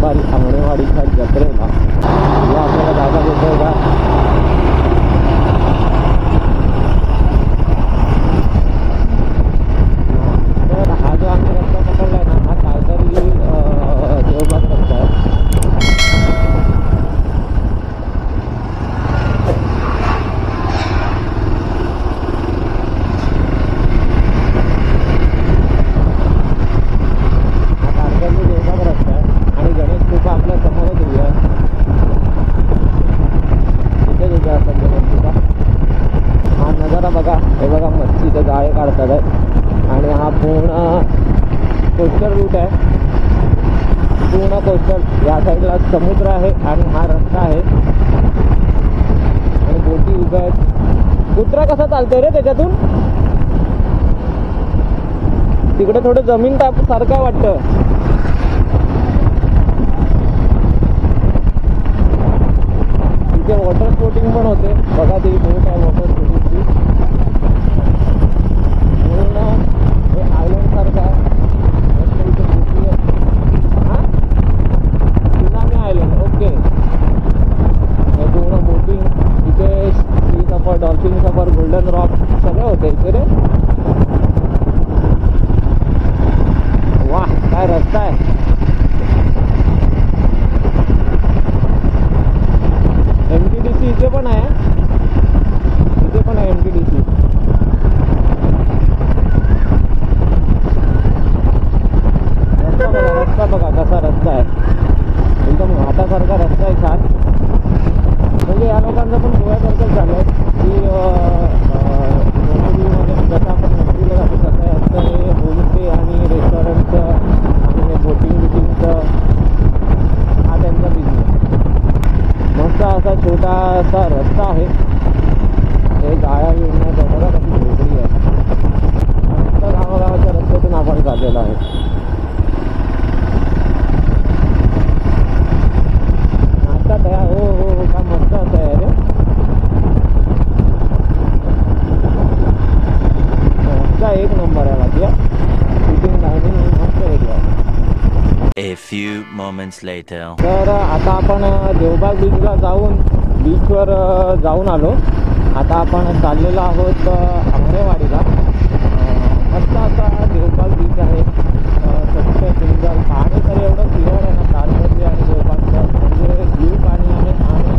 दुपारी आंगणेवाडीच्या जत्रेला या आपल्याला जागा देतोय का? तर हा जो आम्ही रस्ता पकडलाय ना, हा काळकरी देवबाग रस्ता आहे. आपल्या समोरच येऊया. इथे येऊया आपण गणपतीचा. हा नजारा बघा. हे बघा मच्छीचे जाळे काढतात आहे आणि हा पूर्ण कोस्टल रूट आहे. पूर्ण कोस्टल या साईडला समुद्र आहे आणि हा रस्ता आहे आणि बोटी उभ्या आहेत. कुत्रा कसा चालतोय रे त्याच्यातून? तिकडे थोडं जमीन टाप सारखं वाटतं. इथे वॉटर स्पोर्टिंग पण होते बघा. ती बोट आहे वॉटर स्पोर्टिंगची. पूर्ण हे आयलंड सारखं आहे. इथे बोटी आहे. हां, सुनामी आयलंड. ओके. हे पूर्ण बोटिंग इथे सी सफर, डॉल्फिन सफर, गोल्डन रॉक सगळं होतं इथे रे. वाह, काय रस्ता आहे. MTDC इथे पण आहे. इथे पण आहे MTDC. रस्ता बघा कसा रस्ता आहे. एकदम घाटासारखा रस्ता आहे. छान. म्हणजे या लोकांचं पण गोव्यासारखंच झालं की जसं आपण नोकरीला जातो तसं असतं. हे होमस्टे आणि रेस्टॉरंटचं आणि हे बोटिंगचं हा त्यांचा बिझनेस. मस्त असा छोटासा रस्ता आहे. हे जाळ्या विणण्याचा बघा कशी झोपडी आहे. मस्त गावागावाच्या रस्त्यातून आपण चाललेलो आहे. नाश्ता तयार. हो हो हो, का मस्त असं आहे रे. रस्ता एक नंबर आहे बाकी. सिटिंग डायनिंग मस्त एरिया आहे. A few moments later. तर आता आपण देवबाग बीचला बीचवर जाऊन आलो. आता आपण चाललेलो आहोत आंगणेवाडीला. मस्त असा देवबाग बीच आहे. स्वच्छ सुंदर पाणी तर एवढं क्लिअर आहे ना तारकर्ली आणि देवबागचं. म्हणजे ब्ल्यू पाणी आहे आणि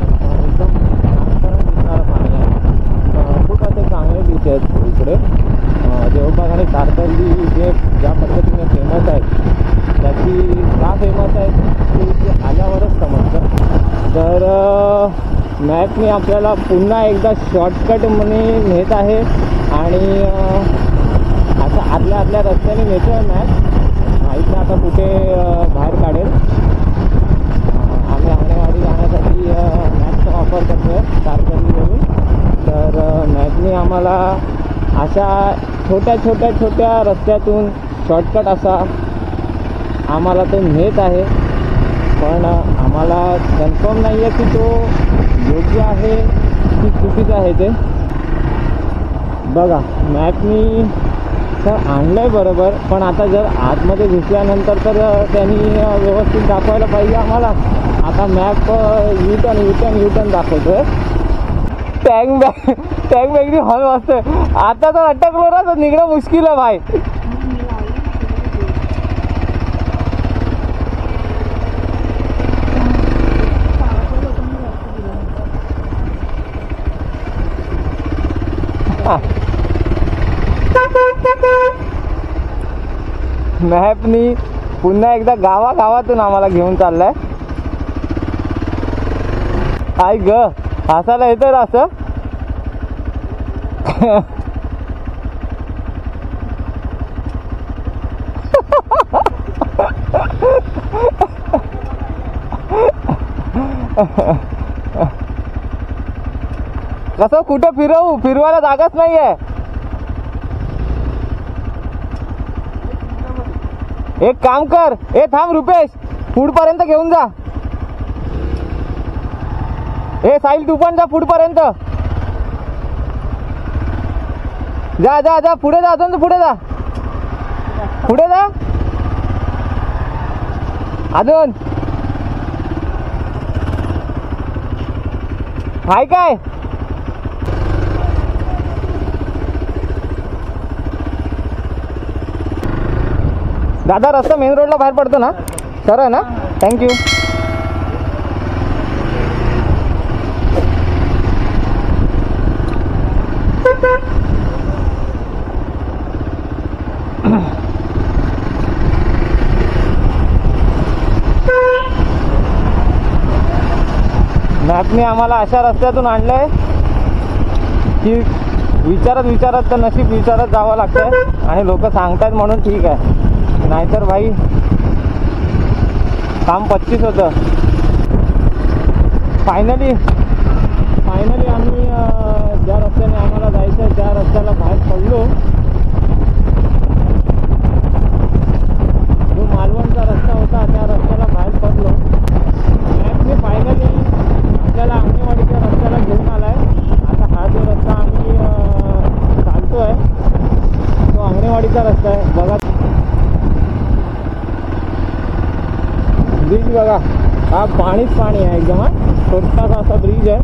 एकदम ट्रान्सपरंट दिसणारं पाणी आहे. खूप असे चांगले बीच आहेत इकडे. देवबाग आणि तारकर्ली जे ज्या पद्धतीने फेमस आहेत त्याची का फेमस आहे ते आल्यावरच समजतं. तर मॅपने आपल्याला पुन्हा एकदा शॉर्टकट म्हणे नेत आहे आणि असं आतल्या रस्त्याने नेतो आहे मॅप. माहीत नाही आता कुठे बाहेर काढेल. आम्ही आंगणेवाडी जाण्यासाठी मॅपचा वापर करतो आहे तारकर्लीवरून. तर मॅपने आम्हाला अशा छोट्या रस्त्यातून शॉर्टकट असा आम्हाला तो नेत आहे. पण आम्हाला कन्फर्म नाही आहे की तो योग्य आहे की चुकीचं आहे ते. बघा मॅपनी तर आणलं आहे बरोबर, पण आता जर आतमध्ये घुसल्यानंतर तर त्यांनी व्यवस्थित दाखवायला पाहिजे आम्हाला. आता मॅप युटर्न दाखवतो आहे. टँक बॅगनी हॉल वाजतोय. आता तर अटकलो ना तर निघणं मुश्किल आहे भाई. मॅपनी पुन्हा एकदा गावागावातून आम्हाला घेऊन चाललाय. आई ग हसायला येतं ना असं. कसं कुठं फिरवायला जागाच नाहीये. एक काम कर, थांब रुपेश, पुढपर्यंत घेऊन जा. साहिल तू पण जा पुढपर्यंत. जा पुढे जा. अजून पुढे जा. अजून हाय काय दादा रस्ता मेन रोडला बाहेर पडतो ना सर आहे ना थँक्यू मॅपने आम्हाला अशा रस्त्यातून आणलंय की विचारत तर नशीब विचारत जावं लागतंय आणि लोक सांगतायत म्हणून ठीक आहे नाहीतर भाई काम 25 होतं फायनली आम्ही ज्या रस्त्याने आम्हाला जायचं आहे त्या रस्त्याला बाहेर पडलो जो मालवणचा रस्ता होता त्या रस्त्याला बाहेर पडलो मॅपने फायनली आपल्याला आंगणेवाडीच्या रस्त्याला घेऊन आलाय आता हा जो रस्ता आम्ही चालतोय तो आंगणेवाडीचा रस्ता आहे बघा ब्रिज बघा हा पाणीच पाणी आहे एकदम हा छोटासा असा ब्रिज आहे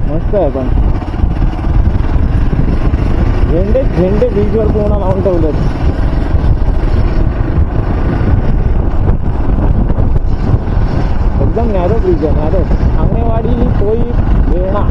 मस्त आहे पण झेंडे ब्रिजवर पूर्ण लावून ठेवलेत एकदम नॅरो ब्रिज आहे नॅरो आंगणेवाडी कोई वेळा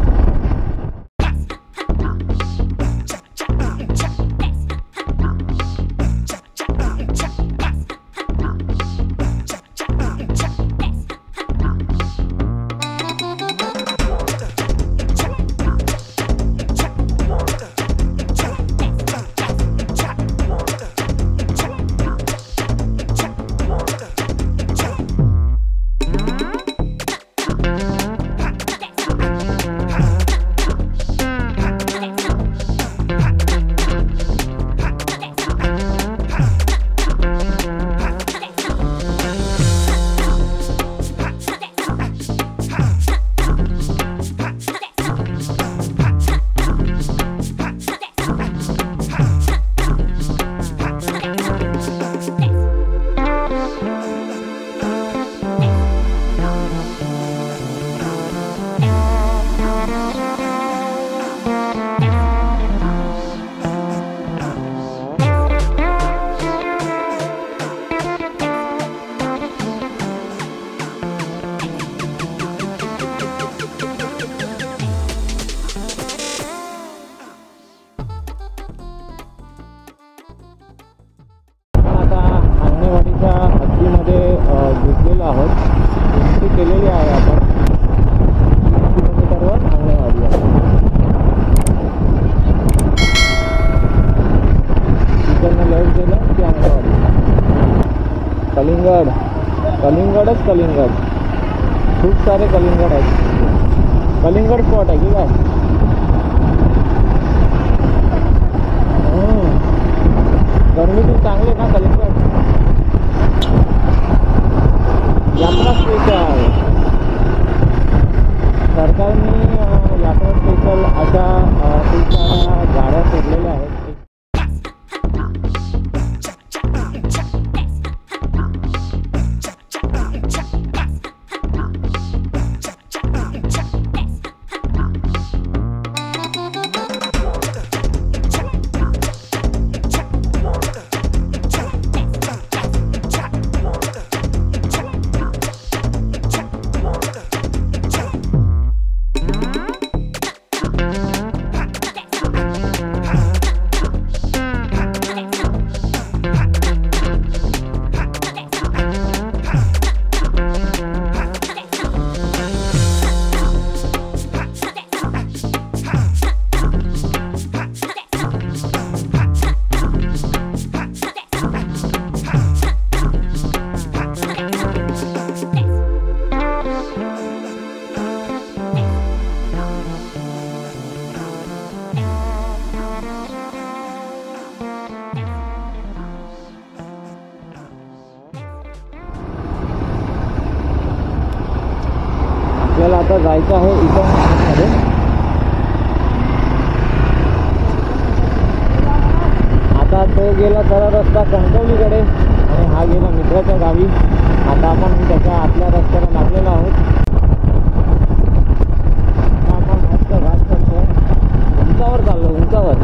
घेतलेलो आहोत एंट्री केलेली आहे आपण 3 किलोमीटरवर आंगणेवाडी आहे तिकडनं लेफ्ट गेलं की आंगणेवाडी कलिंगडच कलिंगड खूप सारे कलिंगड आहेत कलिंगड स्पॉट आहे की काय गरमीतून चांगले का कलिंगड यात्रा स्पेशल सरकारने यात्रा स्पेशल अशा खूप साऱ्या गाड्या सोडलेल्या आहेत आपल्याला आता जायचं आहे इथं मध्ये आता तो गेला सरळ रस्ता कणकवलीकडे आणि हा गेला मित्राच्या गावी आता आपण त्याच्या आतल्या रस्त्याला लागलेलो आहोत उंचावर चाललो उंचावर.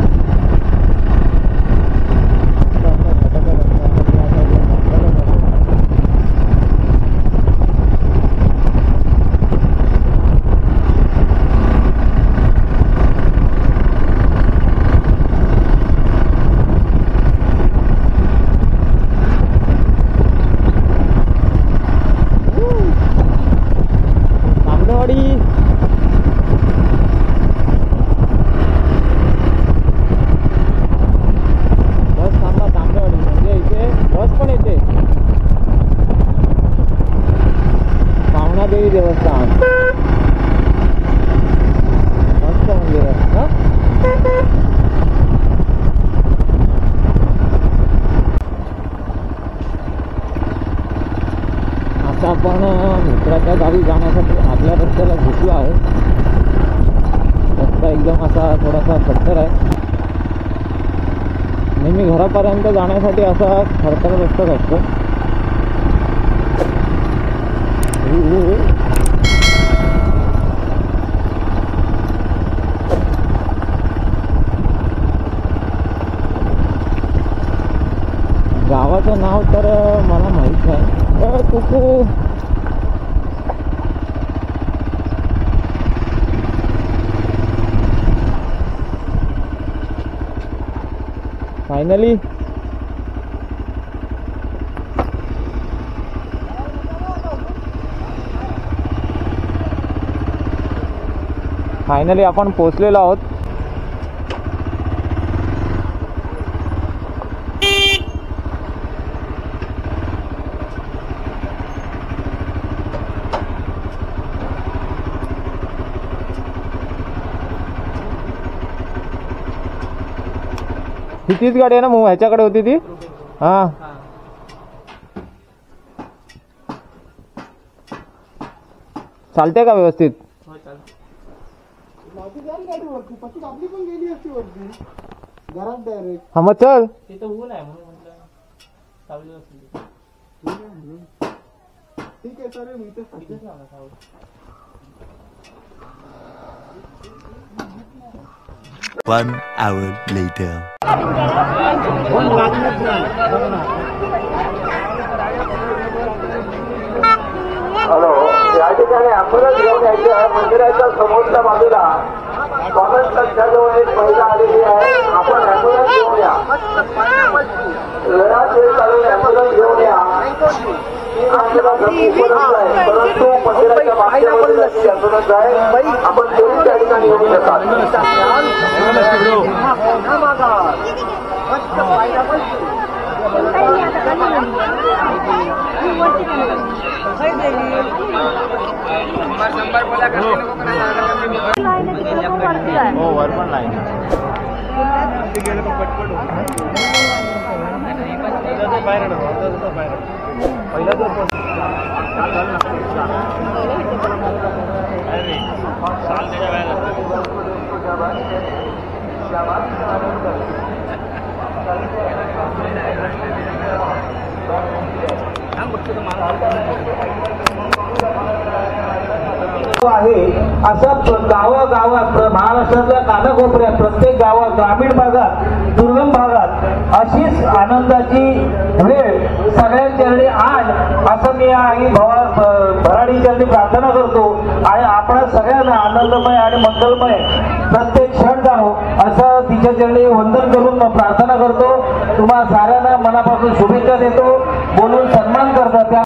देवी देवस्थान मस्त मंदिर आहे. आता आपण मित्राच्या गावी जाण्यासाठी आपल्या रस्त्याला घुसलो आहे. रस्ता एकदम असा थोडासा खडतर आहे. नेहमी घरापर्यंत जाण्यासाठी असा खडतर रस्ताच असतो. गावाचं नाव तर मला माहित आहे. कुकू फायनली आपण पोहोचलेलो आहोत. ही तीच गाडी आहे ना, मग ह्याच्याकडे होती ती. हा चालते का व्यवस्थित? हा मग चल. ठीक आहे सर, मी इथे 1 hour later. हॅलो, या ठिकाणी ॲम्ब्युलन्स घेऊन यायची आहे. मंदिराच्या समोरच्या बाजूला स्वागत कक्षाजवळ एक महिला आलेली आहे. आपण ॲम्ब्युलन्स घेऊन या. वेळात वेळ चालून ॲम्ब्युलन्स घेऊन या. परंतु मंदिराच्या मागच्या बाजूला जी ॲम्ब्युलन्स आहे आपण तेही त्या ठिकाणी येऊ शकतात. हो वर पण लाईन आहे असं गावागावात महाराष्ट्रातल्या कानाकोपऱ्यात प्रत्येक गावात ग्रामीण भागात दुर्गम भागात अशीच आनंदाची वेळ सगळ्यांच्याकडे आण असं मी आई भराडीच्या प्रार्थना करतो. आणि आपण सगळ्यांना आनंदमय आणि मंगलमय प्रत्येक क्षण जाणो असं तिच्या चरणी वंदन करून प्रार्थना करतो. तुम्हा साऱ्यांना मनापासून शुभेच्छा देतो. बोलून सन्मान करतो. त्या